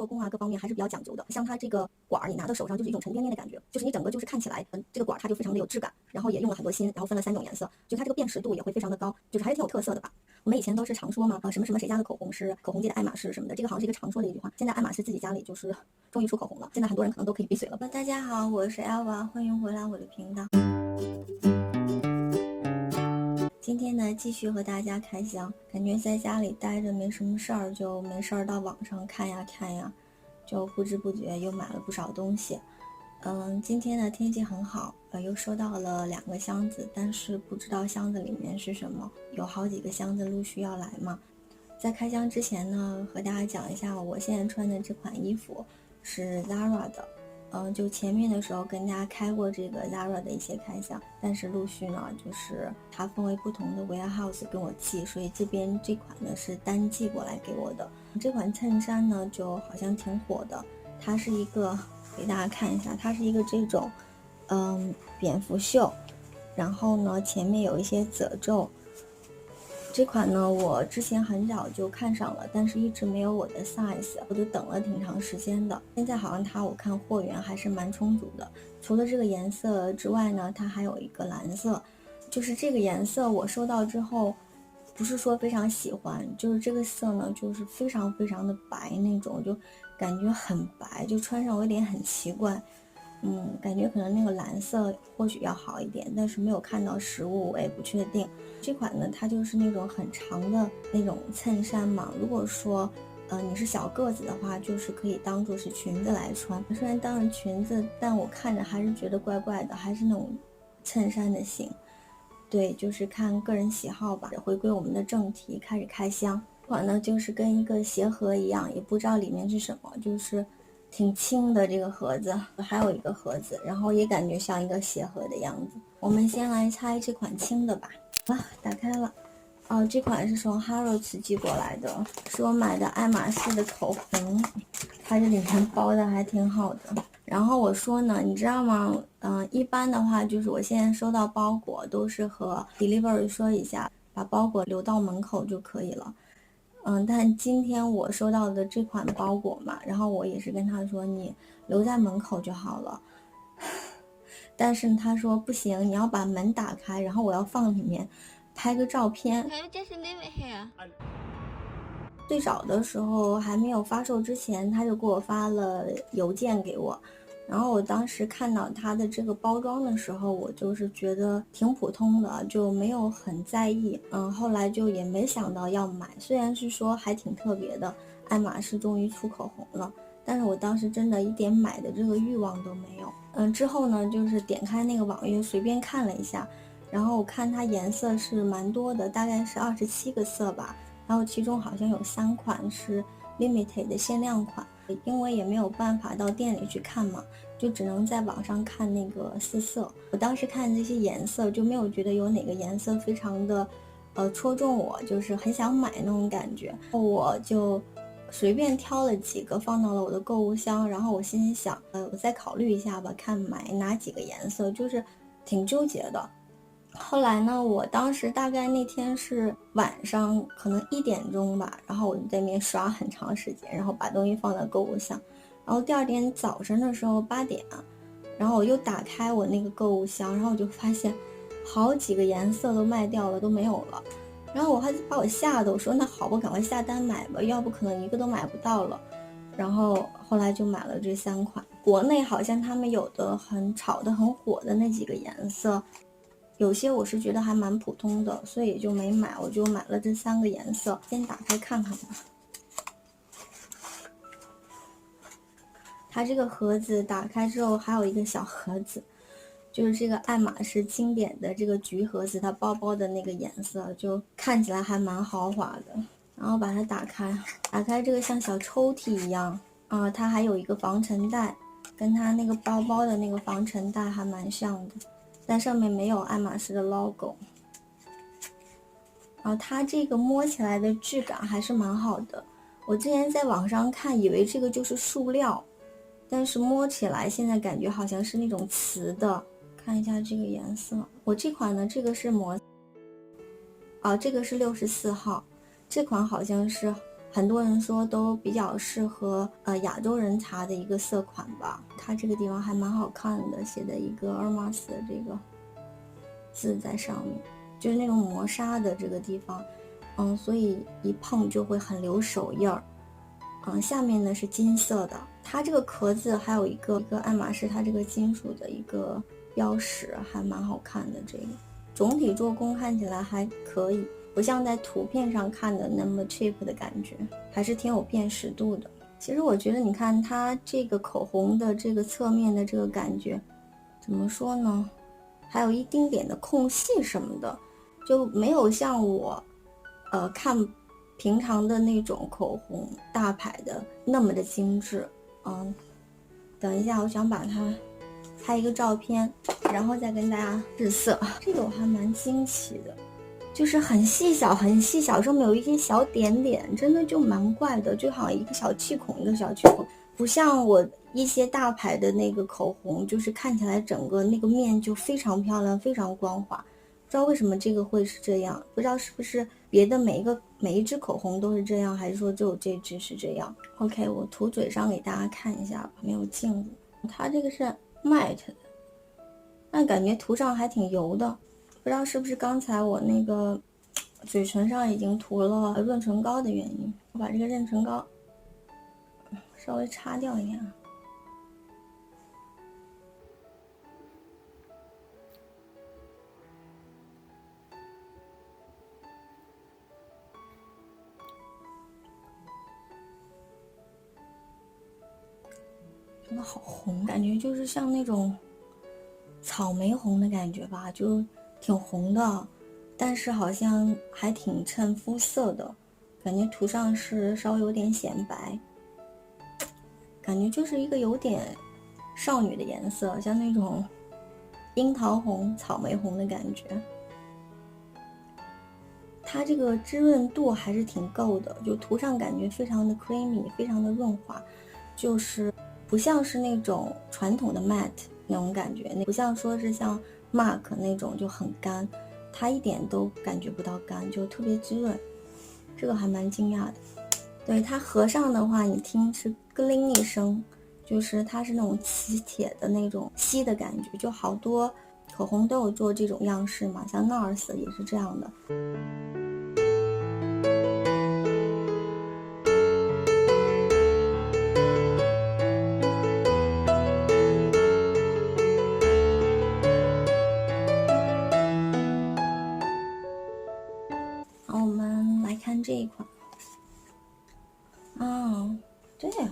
做工啊各方面还是比较讲究的。像它这个管儿，你拿到手上就是一种沉甸甸的感觉，就是你整个就是看起来，这个管儿它就非常的有质感，然后也用了很多心，然后分了3种颜色，就它这个辨识度也会非常的高，就是还是挺有特色的吧。我们以前都是常说嘛，什么什么谁家的口红是口红界的爱马仕什么的，这个好像是一个常说的一句话。现在爱马仕自己家里就是终于出口红了，现在很多人可能都可以闭嘴了。大家好，我是 Elva， 欢迎回来我的频道。今天呢，继续和大家开箱。感觉在家里待着没什么事儿，就没事儿到网上看呀看呀，就不知不觉又买了不少东西。今天呢天气很好，又收到了2个箱子，但是不知道箱子里面是什么，有好几个箱子陆续要来嘛。在开箱之前呢，和大家讲一下我现在穿的这款衣服是 Zara 的。就前面的时候跟大家开过这个 Zara 的一些开箱，但是陆续呢，就是它分为不同的 warehouse 跟我寄，所以这边这款呢是单寄过来给我的。这款衬衫呢就好像挺火的，它是一个，给大家看一下，它是一个这种蝙蝠袖，然后呢前面有一些褶皱。这款呢我之前很早就看上了，但是一直没有我的 size， 我就等了挺长时间的。现在好像我看货源还是蛮充足的，除了这个颜色之外呢，它还有一个蓝色，就是这个颜色我收到之后不是说非常喜欢，就是这个色呢就是非常非常的白那种，就感觉很白，就穿上有点很奇怪。感觉可能那个蓝色或许要好一点，但是没有看到实物，我也不确定。这款呢，它就是那种很长的那种衬衫嘛。如果说，你是小个子的话，就是可以当做是裙子来穿。虽然当是裙子，但我看着还是觉得怪怪的，还是那种衬衫的型。对，就是看个人喜好吧。回归我们的正题，开始开箱。这款呢，就是跟一个鞋盒一样，也不知道里面是什么，就是挺轻的这个盒子，还有一个盒子，然后也感觉像一个鞋盒的样子。我们先来拆这款轻的吧。打开了。这款是从 Harrods 寄过来的，是我买的爱马仕的口红，它这里面包的还挺好的。然后我说呢，你知道吗？一般的话就是我现在收到包裹都是和 delivery 说一下，把包裹留到门口就可以了。但今天我收到的这款包裹嘛，然后我也是跟他说你留在门口就好了。但是他说不行，你要把门打开，然后我要放里面拍个照片。最早的时候还没有发售之前，他就给我发了邮件给我，然后我当时看到它的这个包装的时候，我就是觉得挺普通的，就没有很在意。后来就也没想到要买，虽然是说还挺特别的，爱马仕终于出口红了，但是我当时真的一点买的这个欲望都没有。之后呢，就是点开那个网页随便看了一下，然后我看它颜色是蛮多的，大概是27个色吧。然后其中好像有3款是 limited 的限量款，因为也没有办法到店里去看嘛，就只能在网上看那个试色。我当时看这些颜色就没有觉得有哪个颜色非常的戳中我，就是很想买那种感觉。我就随便挑了几个放到了我的购物箱，然后我心里想，我再考虑一下吧，看买哪几个颜色，就是挺纠结的。后来呢，我当时大概那天是晚上可能1点钟吧，然后我就在那边刷很长时间，然后把东西放在购物箱，然后第2天早晨的时候8点，然后我又打开我那个购物箱，然后我就发现好几个颜色都卖掉了，都没有了，然后我还把我吓得，我说那好吧，赶快下单买吧，要不可能一个都买不到了。然后后来就买了这3款，国内好像他们有的很炒的很火的那几个颜色，有些我是觉得还蛮普通的，所以就没买，我就买了这3个颜色。先打开看看吧。它这个盒子打开之后还有一个小盒子，就是这个爱马仕经典的这个橘盒子，它包包的那个颜色就看起来还蛮豪华的。然后把它打开，这个像小抽屉一样它还有一个防尘袋，跟它那个包包的那个防尘袋还蛮像的。但上面没有爱马仕的 logo， 然后它这个摸起来的质感还是蛮好的。我之前在网上看，以为这个就是塑料，但是摸起来现在感觉好像是那种瓷的。看一下这个颜色，我这款呢，这个是这个是64号，这款好像是很多人说都比较适合亚洲人擦的一个色款吧。它这个地方还蛮好看的，写的一个阿尔玛斯的这个字在上面，就是那种磨砂的这个地方，所以一碰就会很留手印儿。下面呢是金色的，它这个壳子还有一个爱马仕它这个金属的一个标识，还蛮好看的。这个总体做工看起来还可以，不像在图片上看的那么 cheap 的感觉，还是挺有辨识度的。其实我觉得你看它这个口红的这个侧面的这个感觉，怎么说呢，还有一丁点的空隙什么的，就没有像我看平常的那种口红大牌的那么的精致。等一下我想把它拍一个照片，然后再跟大家试色。这个我还蛮惊奇的，就是很细小很细小，上面有一些小点点，真的就蛮怪的，就好像一个小气孔一个小气孔，不像我一些大牌的那个口红，就是看起来整个那个面就非常漂亮非常光滑。不知道为什么这个会是这样，不知道是不是别的每一支口红都是这样，还是说只有这支是这样。 OK， 我涂嘴上给大家看一下吧，没有镜子。它这个是 matte 的，但感觉涂上还挺油的，不知道是不是刚才我那个嘴唇上已经涂了润唇膏的原因。我把这个润唇膏稍微擦掉一点。真的好红，感觉就是像那种草莓红的感觉吧，就挺红的，但是好像还挺衬肤色的，感觉涂上是稍微有点显白，感觉就是一个有点少女的颜色，像那种樱桃红、草莓红的感觉。它这个滋润度还是挺够的，就涂上感觉非常的 creamy， 非常的润滑，就是不像是那种传统的 matte 那种感觉，不像说是像 MAC 那种就很干，它一点都感觉不到干，就特别滋润，这个还蛮惊讶的。对，它合上的话，你听是 gling 一声，就是它是那种磁铁的那种吸的感觉，就好多口红都有做这种样式嘛，像 NARS 也是这样的。好，我们来看这一款。对呀，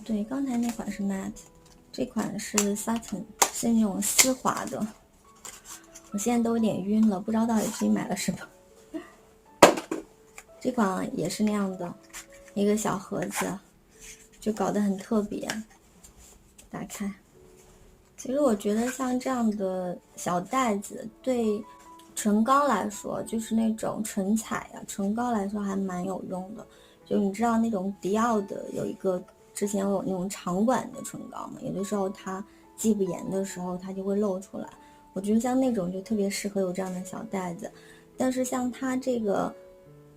对，刚才那款是 matte， 这款是 satin， 是那种丝滑的。我现在都有点晕了，不知道到底自己买了什么。这款也是那样的一个小盒子，就搞得很特别。打开，其实我觉得像这样的小袋子对唇膏来说，就是那种唇彩啊唇膏来说还蛮有用的。就你知道那种迪奥的有一个之前有那种长管的唇膏嘛，有的时候它肌不严的时候它就会露出来，我觉得像那种就特别适合有这样的小袋子。但是像它这个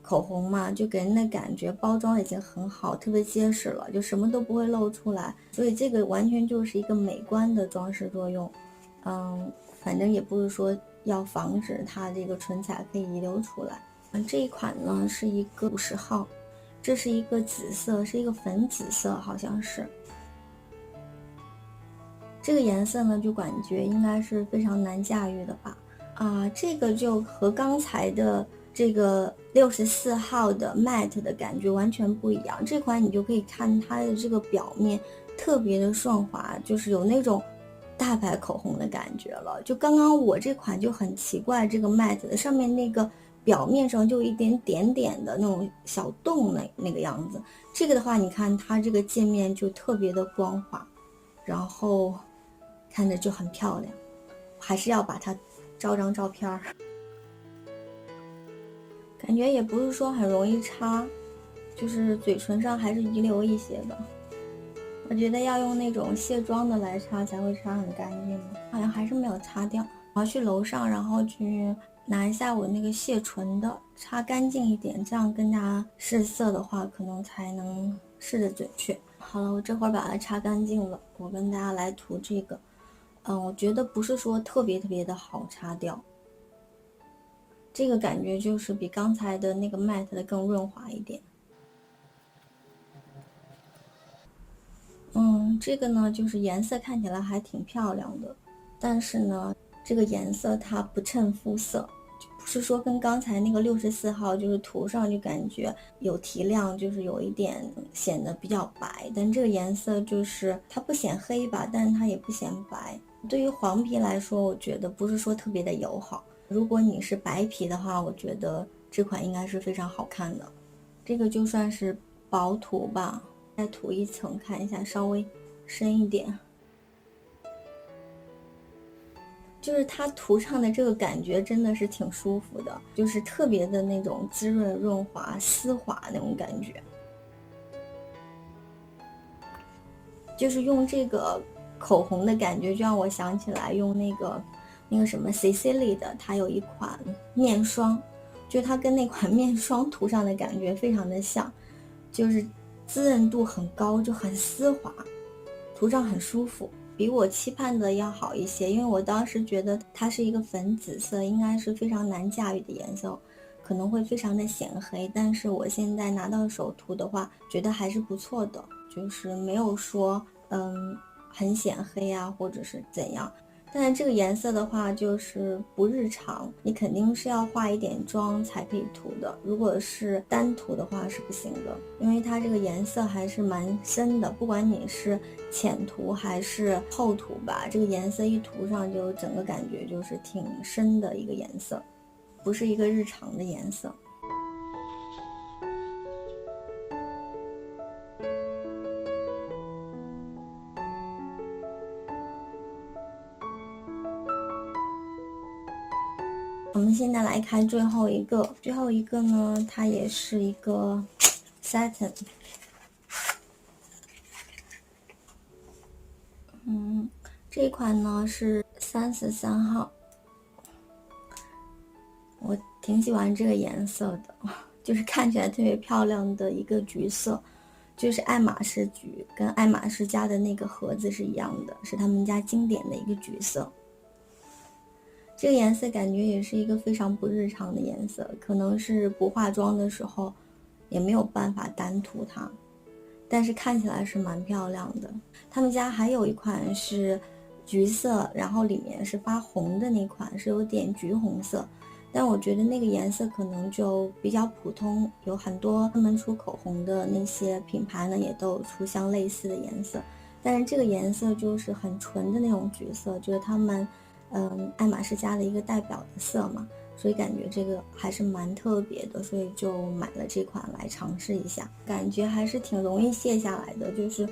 口红嘛，就给人的感觉包装已经很好，特别结实了，就什么都不会露出来，所以这个完全就是一个美观的装饰作用。反正也不是说要防止它这个唇彩可以遗留出来。这一款呢是一个50号，这是一个紫色，是一个粉紫色，好像是。这个颜色呢就感觉应该是非常难驾驭的吧。这个就和刚才的这个64号的 matte 的感觉完全不一样。这款你就可以看它的这个表面特别的顺滑，就是有那种大牌口红的感觉了。就刚刚我这款就很奇怪，这个 matte 的上面那个表面上就一点点点的那种小洞那个样子。这个的话，你看它这个界面就特别的光滑，然后看着就很漂亮。还是要把它照张照片儿，感觉也不是说很容易擦，就是嘴唇上还是遗留一些的。我觉得要用那种卸妆的来擦才会擦很干净，好像还是没有擦掉。我要去楼上，然后去拿一下我那个卸唇的，擦干净一点，这样跟大家试色的话，可能才能试得准确。好了，我这会儿把它擦干净了，我跟大家来涂这个。我觉得不是说特别的好擦掉，这个感觉就是比刚才的那个 matte 的更润滑一点。这个呢，就是颜色看起来还挺漂亮的，但是呢，这个颜色它不衬肤色，就不是说跟刚才那个64号就是涂上就感觉有提亮，就是有一点显得比较白，但这个颜色就是它不显黑吧，但是它也不显白。对于黄皮来说，我觉得不是说特别的友好。如果你是白皮的话，我觉得这款应该是非常好看的。这个就算是薄涂吧，再涂一层看一下，稍微深一点。就是它涂上的这个感觉真的是挺舒服的，就是特别的那种滋润润滑丝滑那种感觉。就是用这个口红的感觉就让我想起来用那个什么 Cecily 的，它有一款面霜，就它跟那款面霜涂上的感觉非常的像，就是滋润度很高，就很丝滑，涂上很舒服，比我期盼的要好一些。因为我当时觉得它是一个粉紫色，应该是非常难驾驭的颜色，可能会非常的显黑，但是我现在拿到手涂的话，觉得还是不错的，就是没有说很显黑啊，或者是怎样。但是这个颜色的话就是不日常，你肯定是要化一点妆才可以涂的，如果是单涂的话是不行的，因为它这个颜色还是蛮深的，不管你是浅涂还是厚涂吧，这个颜色一涂上就整个感觉就是挺深的一个颜色，不是一个日常的颜色。我们现在来看最后一个，呢，它也是一个 satin， 这款呢是33号，我挺喜欢这个颜色的，就是看起来特别漂亮的一个橘色，就是爱马仕橘，跟爱马仕家的那个盒子是一样的，是他们家经典的一个橘色。这个颜色感觉也是一个非常不日常的颜色，可能是不化妆的时候也没有办法单涂它，但是看起来是蛮漂亮的。他们家还有一款是橘色，然后里面是发红的那款，是有点橘红色，但我觉得那个颜色可能就比较普通，有很多他们出口红的那些品牌呢也都有出相类似的颜色，但是这个颜色就是很纯的那种橘色，就是他们爱马仕家的一个代表的色嘛，所以感觉这个还是蛮特别的，所以就买了这款来尝试一下，感觉还是挺容易卸下来的，就是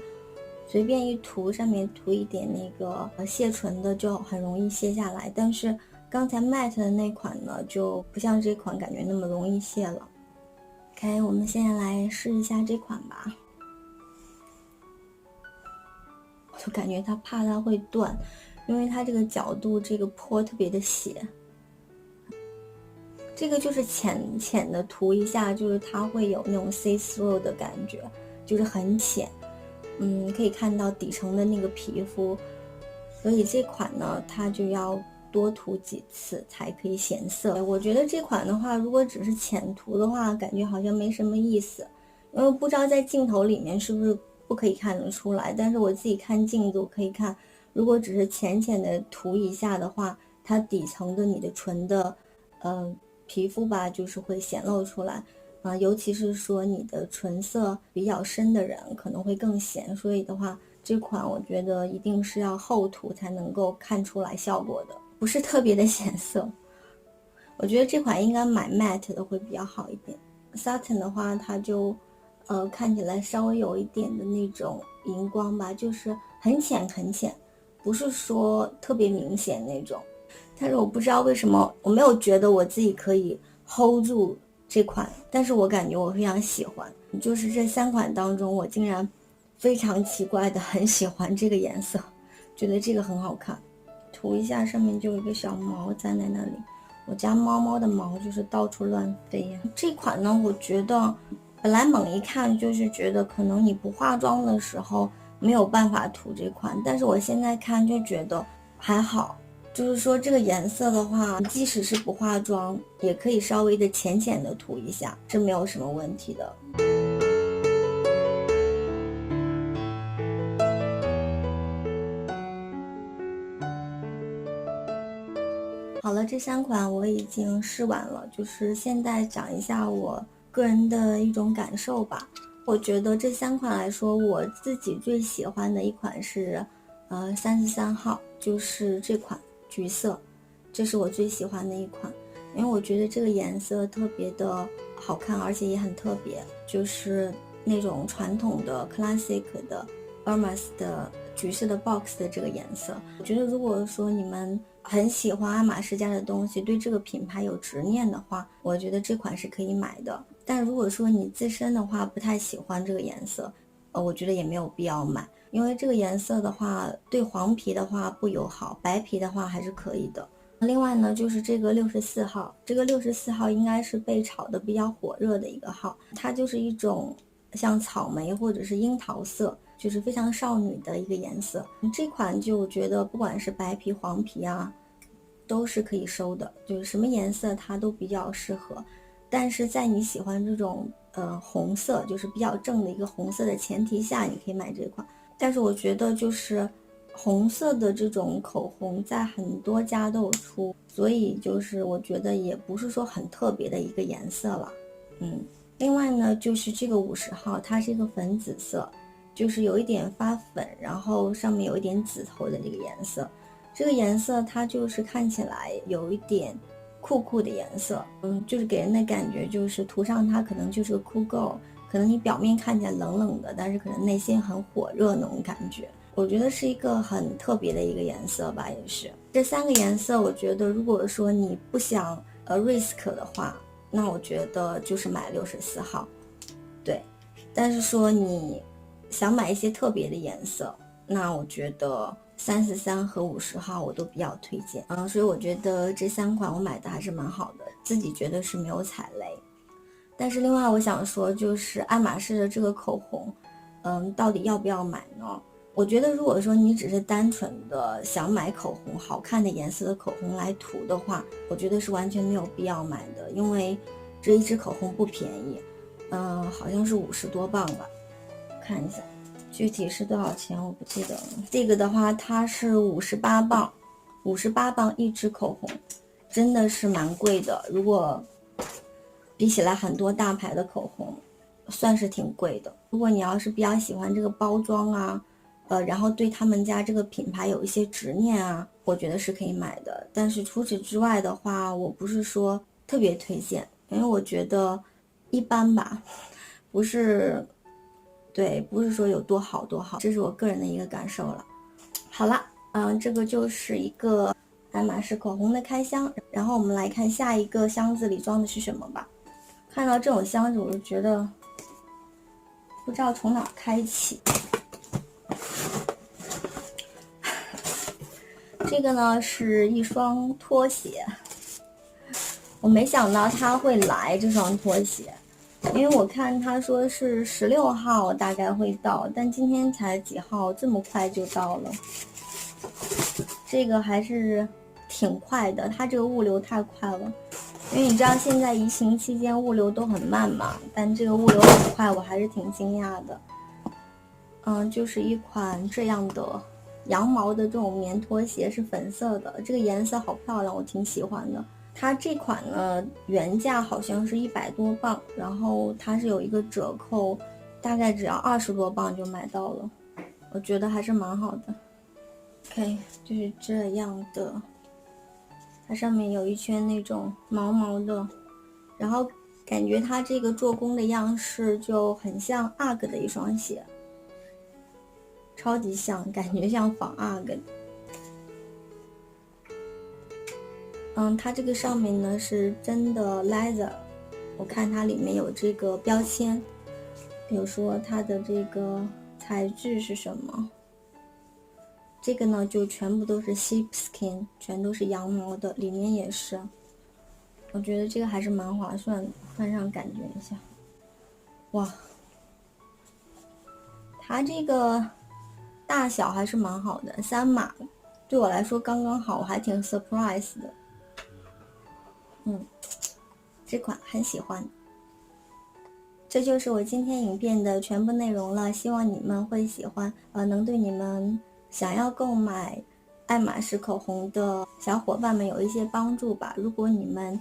随便一涂，上面涂一点那个卸唇的就很容易卸下来，但是刚才 matte 的那款呢就不像这款感觉那么容易卸了。OK， 我们现在来试一下这款吧，我就感觉它怕它会断，因为它这个角度这个坡特别的斜，这个就是浅的涂一下，就是它会有那种 see through 的感觉，就是很浅，可以看到底层的那个皮肤，所以这款呢它就要多涂几次才可以显色。我觉得这款的话，如果只是浅涂的话，感觉好像没什么意思，因为不知道在镜头里面是不是不可以看得出来，但是我自己看镜子我可以看，如果只是浅的涂一下的话，它底层的你的唇的皮肤吧就是会显露出来尤其是说你的唇色比较深的人可能会更显，所以的话这款我觉得一定是要厚涂才能够看出来效果的，不是特别的显色。我觉得这款应该买 matte 的会比较好一点， satin 的话它就看起来稍微有一点的那种荧光吧，就是很浅，不是说特别明显那种。但是我不知道为什么我没有觉得我自己可以 hold 住这款，但是我感觉我非常喜欢，就是这3款当中我竟然非常奇怪的很喜欢这个颜色，觉得这个很好看。涂一下上面就有一个小毛粘在那里，我家猫猫的毛就是到处乱飞。这款呢，我觉得本来猛一看就是觉得可能你不化妆的时候没有办法涂这款，但是我现在看就觉得还好，就是说这个颜色的话，即使是不化妆也可以稍微的浅浅的涂一下，是没有什么问题的。好了，这3款我已经试完了，就是现在讲一下我个人的一种感受吧。我觉得这3款来说，我自己最喜欢的一款是33号，就是这款橘色，这是我最喜欢的一款，因为我觉得这个颜色特别的好看，而且也很特别，就是那种传统的 classic 的 Hermes 的橘色的 box 的这个颜色。我觉得如果说你们很喜欢爱马仕家的东西，对这个品牌有执念的话，我觉得这款是可以买的。但如果说你自身的话不太喜欢这个颜色，我觉得也没有必要买，因为这个颜色的话对黄皮的话不友好，白皮的话还是可以的。另外呢，就是这个64号，这个64号应该是被炒的比较火热的一个号，它就是一种像草莓或者是樱桃色，就是非常少女的一个颜色。这款就我觉得不管是白皮黄皮啊都是可以收的，就是什么颜色它都比较适合。但是在你喜欢这种红色，就是比较正的一个红色的前提下，你可以买这款。但是我觉得就是红色的这种口红在很多家都有出，所以就是我觉得也不是说很特别的一个颜色了。另外呢，就是这个50号，它是一个粉紫色，就是有一点发粉，然后上面有一点紫头的这个颜色。这个颜色它就是看起来有一点酷酷的颜色，就是给人的感觉就是涂上它可能就是个酷 girl，可能你表面看起来冷冷的，但是可能内心很火热那种感觉。我觉得是一个很特别的一个颜色吧，也是。这3个颜色，我觉得如果说你不想risk 的话，那我觉得就是买64号，对。但是说你想买一些特别的颜色，那我觉得33和50号我都比较推荐。所以我觉得这3款我买的还是蛮好的，自己觉得是没有踩雷。但是另外我想说，就是爱马仕的这个口红，到底要不要买呢？我觉得如果说你只是单纯的想买口红，好看的颜色的口红来涂的话，我觉得是完全没有必要买的，因为这一支口红不便宜，好像是50多磅吧，看一下具体是多少钱我不记得了。这个的话它是58磅，58磅一支口红，真的是蛮贵的，如果比起来很多大牌的口红算是挺贵的。如果你要是比较喜欢这个包装啊，然后对他们家这个品牌有一些执念啊，我觉得是可以买的。但是除此之外的话，我不是说特别推荐，因为我觉得一般吧，不是说有多好多好，这是我个人的一个感受了。好了，这个就是一个爱马仕口红的开箱，然后我们来看下一个箱子里装的是什么吧。看到这种箱子，我就觉得不知道从哪开起。这个呢是一双拖鞋，我没想到它会来这双拖鞋，因为我看他说是16号大概会到，但今天才几号，这么快就到了。这个还是挺快的，它这个物流太快了，因为你知道现在疫情期间物流都很慢嘛，但这个物流很快，我还是挺惊讶的。就是一款这样的羊毛的这种棉拖鞋，是粉色的，这个颜色好漂亮，我挺喜欢的。它这款呢原价好像是100多磅，然后它是有一个折扣，大概只要20多磅就买到了，我觉得还是蛮好的。OK， 就是这样的，它上面有一圈那种毛毛的，然后感觉它这个做工的样式就很像 UGG 的一双鞋，超级像，感觉像仿 UGG。它这个上面呢是真的 leather， 我看它里面有这个标签，比如说它的这个材质是什么。这个呢就全部都是 sheepskin， 全都是羊毛的，里面也是。我觉得这个还是蛮划算的，换上感觉一下。哇，它这个大小还是蛮好的，3码对我来说刚刚好，我还挺 surprise 的。这款很喜欢。这就是我今天影片的全部内容了，希望你们会喜欢，能对你们想要购买爱马仕口红的小伙伴们有一些帮助吧。如果你们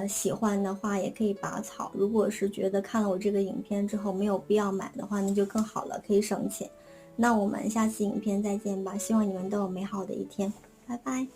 喜欢的话，也可以拔草。如果是觉得看了我这个影片之后没有必要买的话，那就更好了，可以省钱。那我们下次影片再见吧，希望你们都有美好的一天，拜拜。